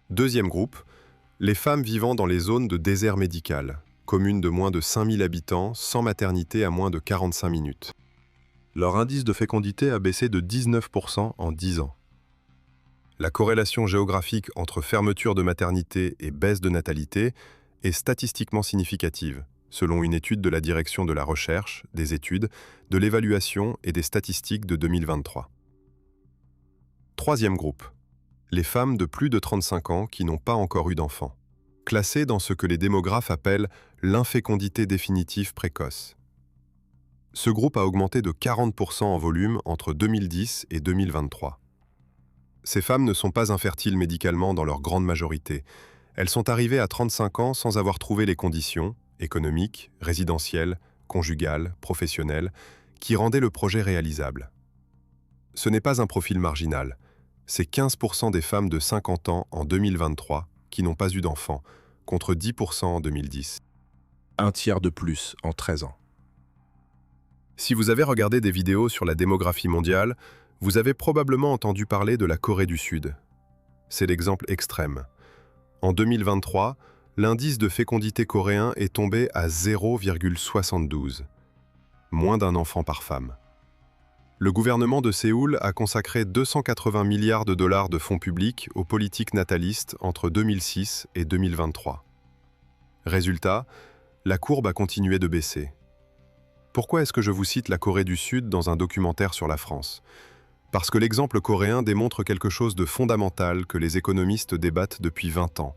Deuxième groupe, les femmes vivant dans les zones de désert médical, communes de moins de 5000 habitants, sans maternité à moins de 45 minutes. Leur indice de fécondité a baissé de 19% en 10 ans. La corrélation géographique entre fermeture de maternité et baisse de natalité est statistiquement significative, selon une étude de la Direction de la recherche, des études, de l'évaluation et des statistiques de 2023. Troisième groupe, les femmes de plus de 35 ans qui n'ont pas encore eu d'enfants, classées dans ce que les démographes appellent l'infécondité définitive précoce. Ce groupe a augmenté de 40% en volume entre 2010 et 2023. Ces femmes ne sont pas infertiles médicalement dans leur grande majorité. Elles sont arrivées à 35 ans sans avoir trouvé les conditions, économiques, résidentielles, conjugales, professionnelles, qui rendaient le projet réalisable. Ce n'est pas un profil marginal. C'est 15% des femmes de 50 ans en 2023 qui n'ont pas eu d'enfants, contre 10% en 2010. Un tiers de plus en 13 ans. Si vous avez regardé des vidéos sur la démographie mondiale, vous avez probablement entendu parler de la Corée du Sud. C'est l'exemple extrême. En 2023, l'indice de fécondité coréen est tombé à 0,72, moins d'un enfant par femme. Le gouvernement de Séoul a consacré 280 milliards de dollars de fonds publics aux politiques natalistes entre 2006 et 2023. Résultat, la courbe a continué de baisser. Pourquoi est-ce que je vous cite la Corée du Sud dans un documentaire sur la France? Parce que l'exemple coréen démontre quelque chose de fondamental que les économistes débattent depuis 20 ans.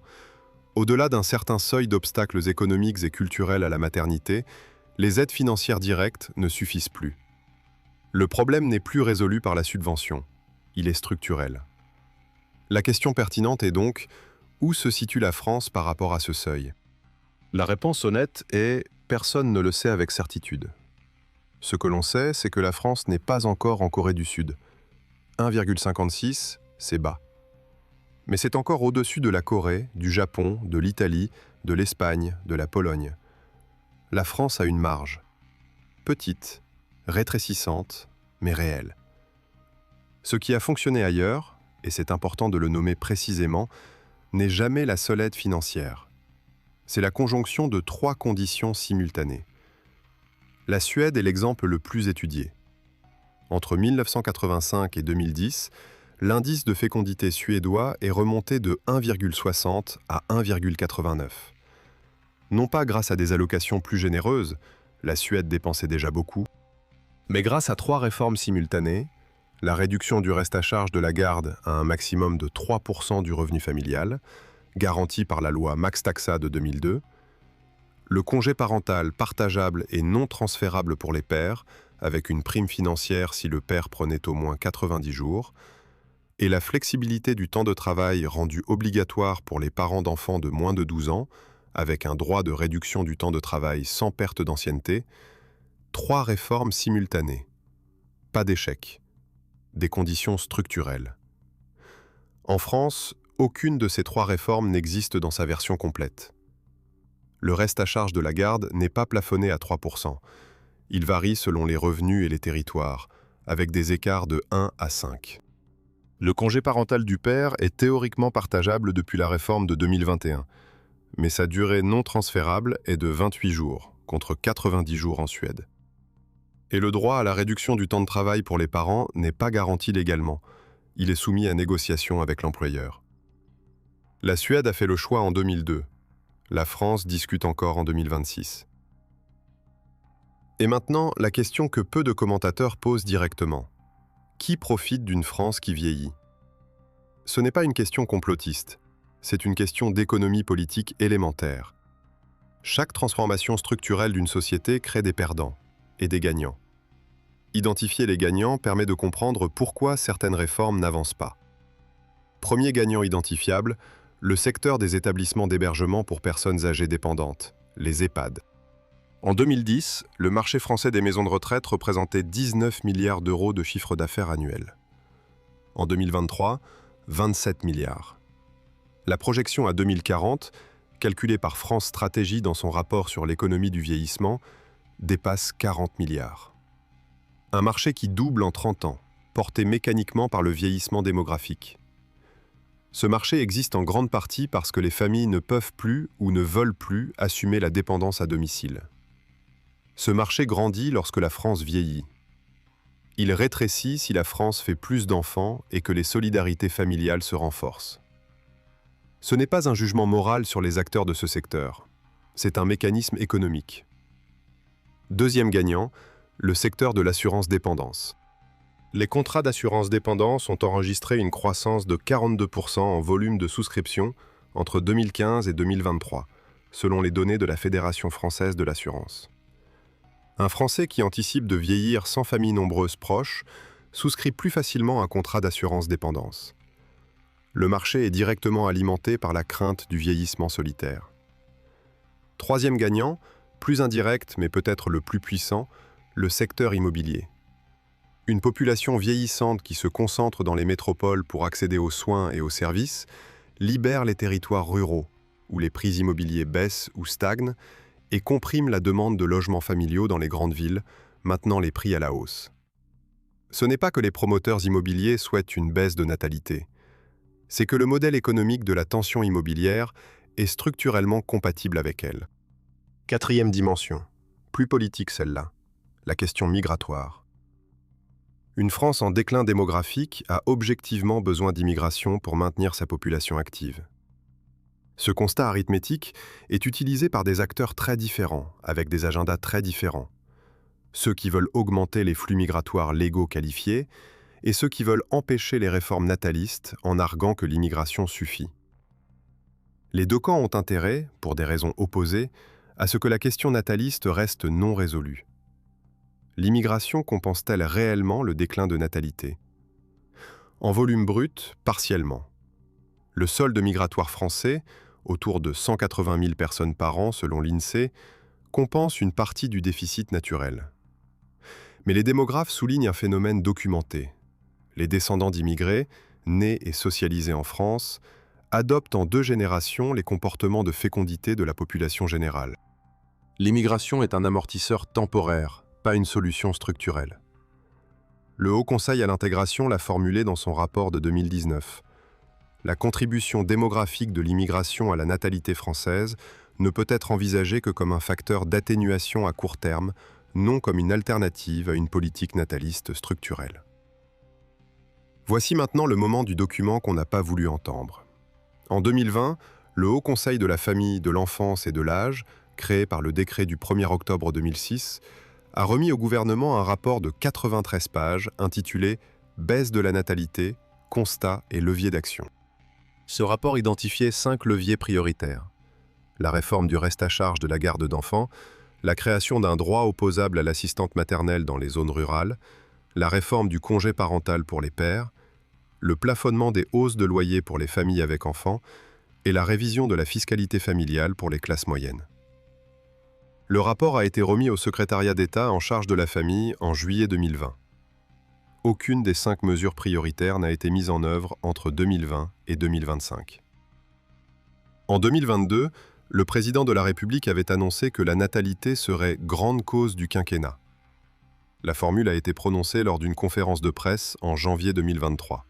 Au-delà d'un certain seuil d'obstacles économiques et culturels à la maternité, les aides financières directes ne suffisent plus. Le problème n'est plus résolu par la subvention, il est structurel. La question pertinente est donc, où se situe la France par rapport à ce seuil? La réponse honnête est « personne ne le sait avec certitude ». Ce que l'on sait, c'est que la France n'est pas encore en Corée du Sud. 1,56, c'est bas. Mais c'est encore au-dessus de la Corée, du Japon, de l'Italie, de l'Espagne, de la Pologne. La France a une marge. Petite, rétrécissante, mais réelle. Ce qui a fonctionné ailleurs, et c'est important de le nommer précisément, n'est jamais la seule aide financière. C'est la conjonction de 3 conditions simultanées. La Suède est l'exemple le plus étudié. Entre 1985 et 2010, l'indice de fécondité suédois est remonté de 1,60 à 1,89. Non pas grâce à des allocations plus généreuses, La Suède dépensait déjà beaucoup. Mais grâce à 3 réformes simultanées, la réduction du reste à charge de la garde à un maximum de 3% du revenu familial, garanti par la loi Max Taxa de 2002, le congé parental partageable et non transférable pour les pères, avec une prime financière si le père prenait au moins 90 jours, et la flexibilité du temps de travail rendue obligatoire pour les parents d'enfants de moins de 12 ans, avec un droit de réduction du temps de travail sans perte d'ancienneté, 3 réformes simultanées. Pas d'échec. Des conditions structurelles. En France, aucune de ces 3 réformes n'existe dans sa version complète. Le reste à charge de la garde n'est pas plafonné à 3%. Il varie selon les revenus et les territoires, avec des écarts de 1 à 5. Le congé parental du père est théoriquement partageable depuis la réforme de 2021, mais sa durée non transférable est de 28 jours, contre 90 jours en Suède. Et le droit à la réduction du temps de travail pour les parents n'est pas garanti légalement. Il est soumis à négociation avec l'employeur. La Suède a fait le choix en 2002. La France discute encore en 2026. Et maintenant, la question que peu de commentateurs posent directement. Qui profite d'une France qui vieillit? Ce n'est pas une question complotiste, c'est une question d'économie politique élémentaire. Chaque transformation structurelle d'une société crée des perdants et des gagnants. Identifier les gagnants permet de comprendre pourquoi certaines réformes n'avancent pas. Premier gagnant identifiable, le secteur des établissements d'hébergement pour personnes âgées dépendantes, les EHPAD. En 2010, le marché français des maisons de retraite représentait 19 milliards d'euros de chiffre d'affaires annuel. En 2023, 27 milliards. La projection à 2040, calculée par France Stratégie dans son rapport sur l'économie du vieillissement, dépasse 40 milliards. Un marché qui double en 30 ans, porté mécaniquement par le vieillissement démographique. Ce marché existe en grande partie parce que les familles ne peuvent plus ou ne veulent plus assumer la dépendance à domicile. Ce marché grandit lorsque la France vieillit. Il rétrécit si la France fait plus d'enfants et que les solidarités familiales se renforcent. Ce n'est pas un jugement moral sur les acteurs de ce secteur. C'est un mécanisme économique. Deuxième gagnant, le secteur de l'assurance dépendance. Les contrats d'assurance dépendance ont enregistré une croissance de 42% en volume de souscription entre 2015 et 2023, selon les données de la Fédération française de l'assurance. Un Français qui anticipe de vieillir sans famille nombreuse proche souscrit plus facilement un contrat d'assurance dépendance. Le marché est directement alimenté par la crainte du vieillissement solitaire. Troisième gagnant, plus indirect mais peut-être le plus puissant, le secteur immobilier. Une population vieillissante qui se concentre dans les métropoles pour accéder aux soins et aux services libère les territoires ruraux, où les prix immobiliers baissent ou stagnent, et comprime la demande de logements familiaux dans les grandes villes, maintenant les prix à la hausse. Ce n'est pas que les promoteurs immobiliers souhaitent une baisse de natalité. C'est que le modèle économique de la tension immobilière est structurellement compatible avec elle. Quatrième dimension, plus politique celle-là, la question migratoire. Une France en déclin démographique a objectivement besoin d'immigration pour maintenir sa population active. Ce constat arithmétique est utilisé par des acteurs très différents, avec des agendas très différents. Ceux qui veulent augmenter les flux migratoires légaux qualifiés et ceux qui veulent empêcher les réformes natalistes en arguant que l'immigration suffit. Les deux camps ont intérêt, pour des raisons opposées, à ce que la question nataliste reste non résolue. L'immigration compense-t-elle réellement le déclin de natalité? En volume brut, partiellement. Le solde migratoire français, autour de 180 000 personnes par an selon l'INSEE, compense une partie du déficit naturel. Mais les démographes soulignent un phénomène documenté. Les descendants d'immigrés, nés et socialisés en France, adoptent en 2 générations les comportements de fécondité de la population générale. L'immigration est un amortisseur temporaire, pas une solution structurelle. Le Haut Conseil à l'intégration l'a formulé dans son rapport de 2019. La contribution démographique de l'immigration à la natalité française ne peut être envisagée que comme un facteur d'atténuation à court terme, non comme une alternative à une politique nataliste structurelle. Voici maintenant le moment du document qu'on n'a pas voulu entendre. En 2020, le Haut Conseil de la famille, de l'enfance et de l'âge, créé par le décret du 1er octobre 2006, a remis au gouvernement un rapport de 93 pages intitulé « Baisse de la natalité, constats et leviers d'action ». Ce rapport identifiait 5 leviers prioritaires. La réforme du reste à charge de la garde d'enfants, la création d'un droit opposable à l'assistante maternelle dans les zones rurales, la réforme du congé parental pour les pères, le plafonnement des hausses de loyer pour les familles avec enfants et la révision de la fiscalité familiale pour les classes moyennes. Le rapport a été remis au secrétariat d'État en charge de la famille en juillet 2020. Aucune des 5 mesures prioritaires n'a été mise en œuvre entre 2020 et 2025. En 2022, le président de la République avait annoncé que la natalité serait grande cause du quinquennat. La formule a été prononcée lors d'une conférence de presse en janvier 2023.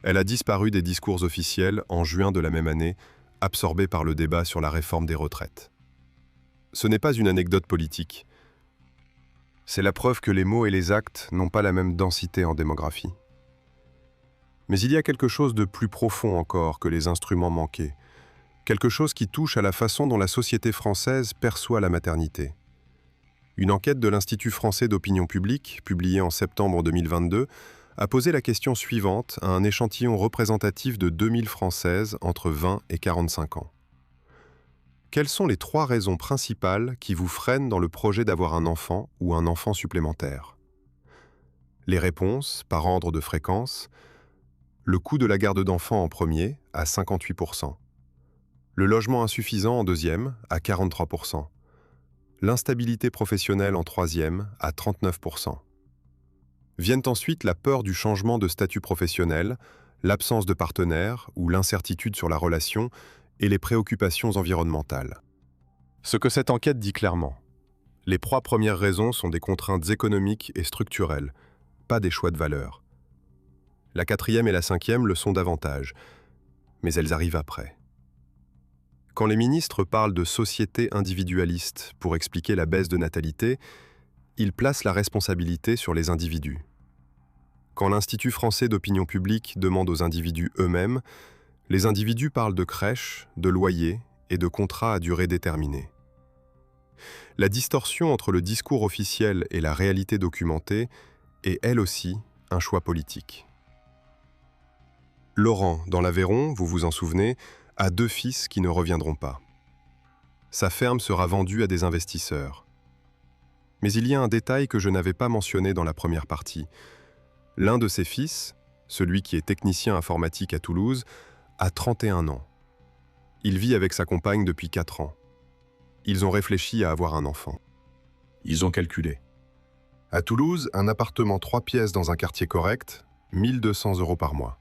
Elle a disparu des discours officiels en juin de la même année, absorbée par le débat sur la réforme des retraites. Ce n'est pas une anecdote politique. C'est la preuve que les mots et les actes n'ont pas la même densité en démographie. Mais il y a quelque chose de plus profond encore que les instruments manqués. Quelque chose qui touche à la façon dont la société française perçoit la maternité. Une enquête de l'Institut français d'opinion publique, publiée en septembre 2022, a posé la question suivante à un échantillon représentatif de 2000 Françaises entre 20 et 45 ans. Quelles sont les 3 raisons principales qui vous freinent dans le projet d'avoir un enfant ou un enfant supplémentaire? Les réponses, par ordre de fréquence: le coût de la garde d'enfants en premier, à 58%. Le logement insuffisant en deuxième, à 43%. L'instabilité professionnelle en troisième, à 39%. Viennent ensuite la peur du changement de statut professionnel, l'absence de partenaire ou l'incertitude sur la relation et les préoccupations environnementales. Ce que cette enquête dit clairement: les 3 premières raisons sont des contraintes économiques et structurelles, pas des choix de valeur. La 4e et la 5e le sont davantage, mais elles arrivent après. Quand les ministres parlent de société individualiste pour expliquer la baisse de natalité, ils placent la responsabilité sur les individus. Quand l'Institut français d'opinion publique demande aux individus eux-mêmes, les individus parlent de crèches, de loyers et de contrats à durée déterminée. La distorsion entre le discours officiel et la réalité documentée est elle aussi un choix politique. Laurent, dans l'Aveyron, vous vous en souvenez, a 2 fils qui ne reviendront pas. Sa ferme sera vendue à des investisseurs. Mais il y a un détail que je n'avais pas mentionné dans la première partie. L'un de ses fils, celui qui est technicien informatique à Toulouse, a 31 ans. Il vit avec sa compagne depuis 4 ans. Ils ont réfléchi à avoir un enfant. Ils ont calculé. À Toulouse, un appartement 3 pièces dans un quartier correct, 1 200 € par mois.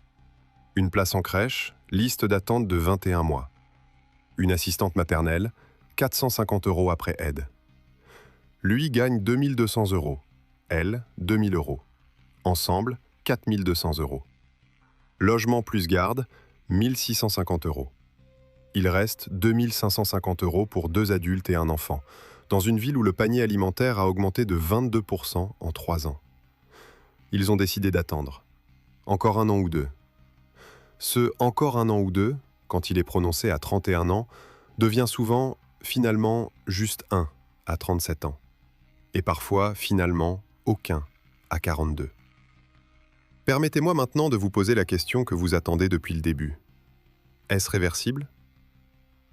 Une place en crèche, liste d'attente de 21 mois. Une assistante maternelle, 450 € après aide. Lui gagne 2 200 €, elle, 2 000 €. Ensemble, 4 200 €. Logement plus garde, 1 650 €. Il reste 2 550 € pour 2 adultes et un enfant, dans une ville où le panier alimentaire a augmenté de 22% en 3 ans. Ils ont décidé d'attendre. Encore 1 an ou 2. Ce « encore 1 an ou 2 », quand il est prononcé à 31 ans, devient souvent, finalement, juste 1 à 37 ans. Et parfois, finalement, aucun à 42. Permettez-moi maintenant de vous poser la question que vous attendez depuis le début. Est-ce réversible?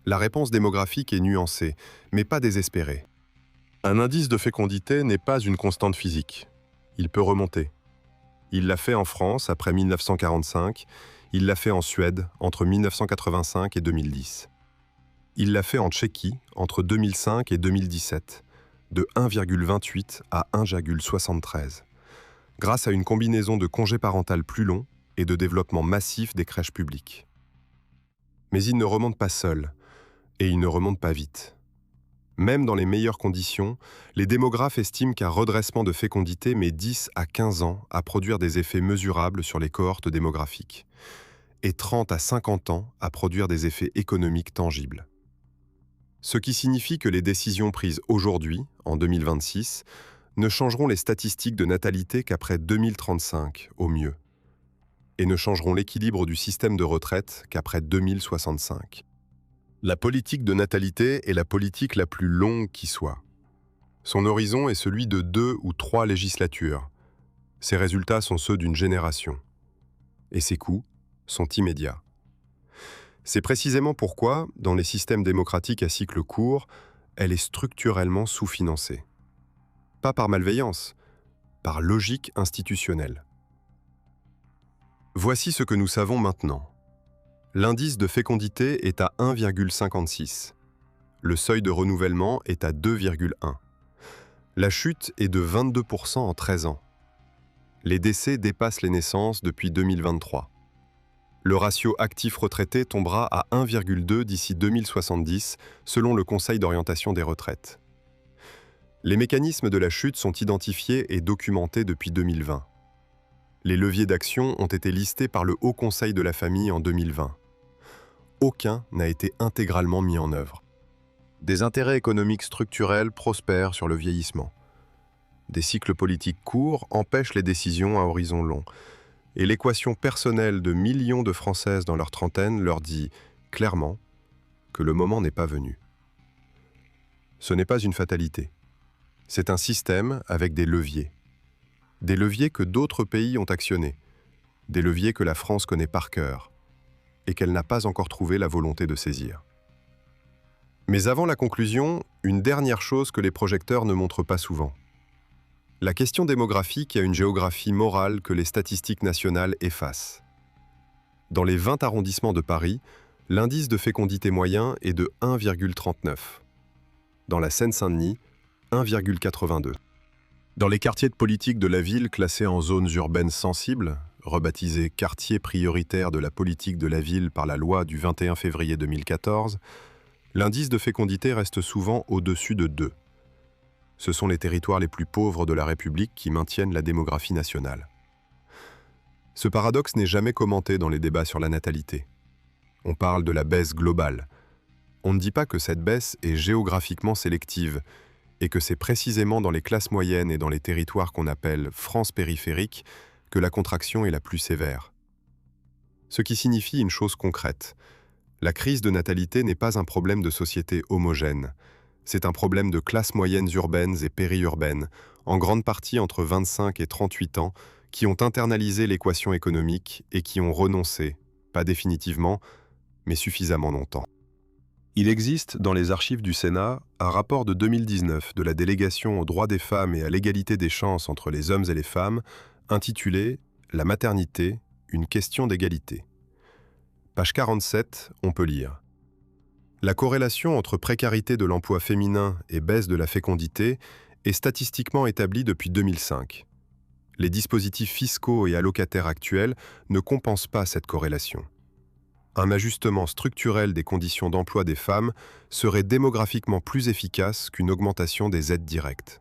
La réponse démographique est nuancée, mais pas désespérée. Un indice de fécondité n'est pas une constante physique. Il peut remonter. Il l'a fait en France après 1945, il l'a fait en Suède entre 1985 et 2010. Il l'a fait en Tchéquie entre 2005 et 2017, de 1,28 à 1,73, grâce à une combinaison de congés parental plus longs et de développement massif des crèches publiques. Mais il ne remonte pas seul, et il ne remonte pas vite. Même dans les meilleures conditions, les démographes estiment qu'un redressement de fécondité met 10 à 15 ans à produire des effets mesurables sur les cohortes démographiques, et 30 à 50 ans à produire des effets économiques tangibles. Ce qui signifie que les décisions prises aujourd'hui, en 2026, ne changeront les statistiques de natalité qu'après 2035, au mieux, et ne changeront l'équilibre du système de retraite qu'après 2065. La politique de natalité est la politique la plus longue qui soit. Son horizon est celui de 2 ou 3 législatures. Ses résultats sont ceux d'une génération. Et ses coûts sont immédiats. C'est précisément pourquoi, dans les systèmes démocratiques à cycle court, elle est structurellement sous-financée. Pas par malveillance, par logique institutionnelle. Voici ce que nous savons maintenant. L'indice de fécondité est à 1,56. Le seuil de renouvellement est à 2,1. La chute est de 22% en 13 ans. Les décès dépassent les naissances depuis 2023. Le ratio actif-retraité tombera à 1,2 d'ici 2070, selon le Conseil d'orientation des retraites. Les mécanismes de la chute sont identifiés et documentés depuis 2020. Les leviers d'action ont été listés par le Haut Conseil de la famille en 2020. Aucun n'a été intégralement mis en œuvre. Des intérêts économiques structurels prospèrent sur le vieillissement. Des cycles politiques courts empêchent les décisions à horizon long. Et l'équation personnelle de millions de Françaises dans leur trentaine leur dit clairement que le moment n'est pas venu. Ce n'est pas une fatalité. C'est un système avec des leviers. Des leviers que d'autres pays ont actionnés. Des leviers que la France connaît par cœur et qu'elle n'a pas encore trouvé la volonté de saisir. Mais avant la conclusion, une dernière chose que les projecteurs ne montrent pas souvent. La question démographique a une géographie morale que les statistiques nationales effacent. Dans les 20 arrondissements de Paris, l'indice de fécondité moyen est de 1,39. Dans la Seine-Saint-Denis, 1,82. Dans les quartiers de politique de la ville classés en zones urbaines sensibles, rebaptisés quartiers prioritaires de la politique de la ville par la loi du 21 février 2014, l'indice de fécondité reste souvent au-dessus de 2. Ce sont les territoires les plus pauvres de la République qui maintiennent la démographie nationale. Ce paradoxe n'est jamais commenté dans les débats sur la natalité. On parle de la baisse globale. On ne dit pas que cette baisse est géographiquement sélective et que c'est précisément dans les classes moyennes et dans les territoires qu'on appelle France périphérique que la contraction est la plus sévère. Ce qui signifie une chose concrète. La crise de natalité n'est pas un problème de société homogène. C'est un problème de classes moyennes urbaines et périurbaines, en grande partie entre 25 et 38 ans, qui ont internalisé l'équation économique et qui ont renoncé, pas définitivement, mais suffisamment longtemps. Il existe dans les archives du Sénat un rapport de 2019 de la délégation aux droits des femmes et à l'égalité des chances entre les hommes et les femmes, intitulé « La maternité, une question d'égalité ». Page 47, on peut lire « La corrélation entre précarité de l'emploi féminin et baisse de la fécondité est statistiquement établie depuis 2005. Les dispositifs fiscaux et allocataires actuels ne compensent pas cette corrélation. Un ajustement structurel des conditions d'emploi des femmes serait démographiquement plus efficace qu'une augmentation des aides directes. »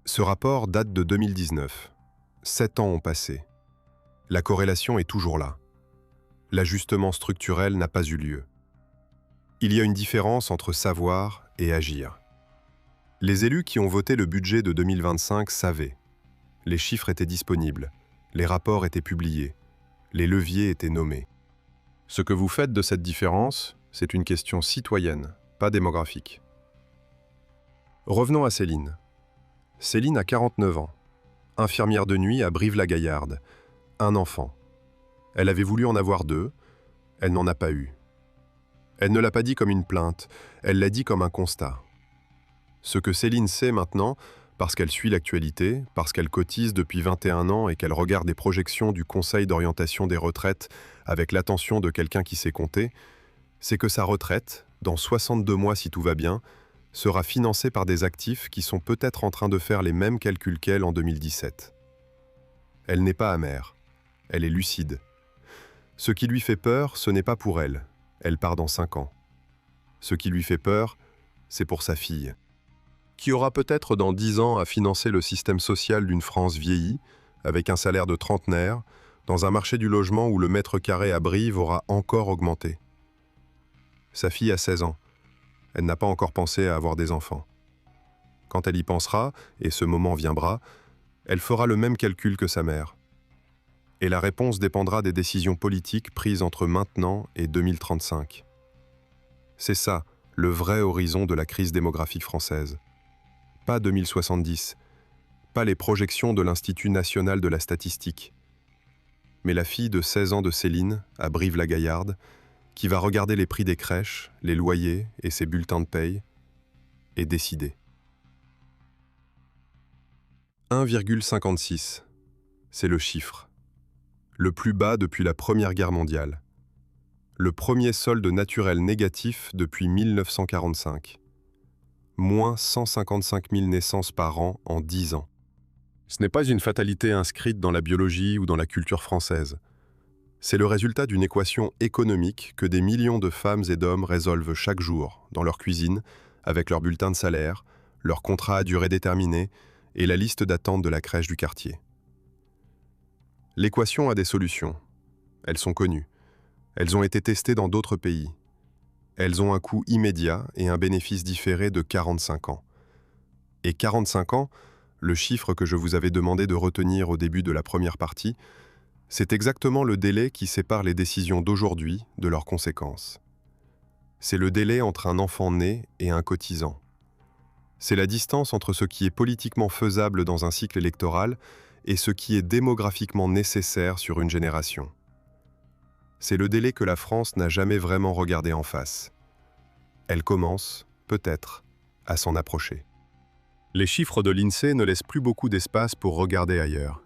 Ce rapport date de 2019. 7 ans ont passé. La corrélation est toujours là. L'ajustement structurel n'a pas eu lieu. Il y a une différence entre savoir et agir. Les élus qui ont voté le budget de 2025 savaient. Les chiffres étaient disponibles, les rapports étaient publiés, les leviers étaient nommés. Ce que vous faites de cette différence, c'est une question citoyenne, pas démographique. Revenons à Céline. Céline a 49 ans, infirmière de nuit à Brive-la-Gaillarde, un enfant. Elle avait voulu en avoir 2, elle n'en a pas eu. Elle ne l'a pas dit comme une plainte, elle l'a dit comme un constat. Ce que Céline sait maintenant, parce qu'elle suit l'actualité, parce qu'elle cotise depuis 21 ans et qu'elle regarde des projections du Conseil d'orientation des retraites avec l'attention de quelqu'un qui sait compter, c'est que sa retraite, dans 62 mois si tout va bien, sera financée par des actifs qui sont peut-être en train de faire les mêmes calculs qu'elle en 2017. Elle n'est pas amère, elle est lucide. Ce qui lui fait peur, ce n'est pas pour elle, elle part dans 5 ans. Ce qui lui fait peur, c'est pour sa fille, qui aura peut-être dans 10 ans à financer le système social d'une France vieillie, avec un salaire de trentenaire, dans un marché du logement où le mètre carré à Brive aura encore augmenté. Sa fille a 16 ans. Elle n'a pas encore pensé à avoir des enfants. Quand elle y pensera, et ce moment viendra, elle fera le même calcul que sa mère. Et la réponse dépendra des décisions politiques prises entre maintenant et 2035. C'est ça, le vrai horizon de la crise démographique française. Pas 2070, pas les projections de l'Institut national de la statistique, mais la fille de 16 ans de Céline, à Brive-la-Gaillarde, qui va regarder les prix des crèches, les loyers et ses bulletins de paye, et décider. 1,56, c'est le chiffre. Le plus bas depuis la Première Guerre mondiale. Le premier solde naturel négatif depuis 1945. Moins 155 000 naissances par an en 10 ans. Ce n'est pas une fatalité inscrite dans la biologie ou dans la culture française. C'est le résultat d'une équation économique que des millions de femmes et d'hommes résolvent chaque jour, dans leur cuisine, avec leur bulletin de salaire, leur contrat à durée déterminée et la liste d'attente de la crèche du quartier. L'équation a des solutions. Elles sont connues. Elles ont été testées dans d'autres pays. Elles ont un coût immédiat et un bénéfice différé de 45 ans. Et 45 ans, le chiffre que je vous avais demandé de retenir au début de la première partie, c'est exactement le délai qui sépare les décisions d'aujourd'hui de leurs conséquences. C'est le délai entre un enfant né et un cotisant. C'est la distance entre ce qui est politiquement faisable dans un cycle électoral et ce qui est démographiquement nécessaire sur une génération. C'est le délai que la France n'a jamais vraiment regardé en face. Elle commence, peut-être, à s'en approcher. Les chiffres de l'INSEE ne laissent plus beaucoup d'espace pour regarder ailleurs.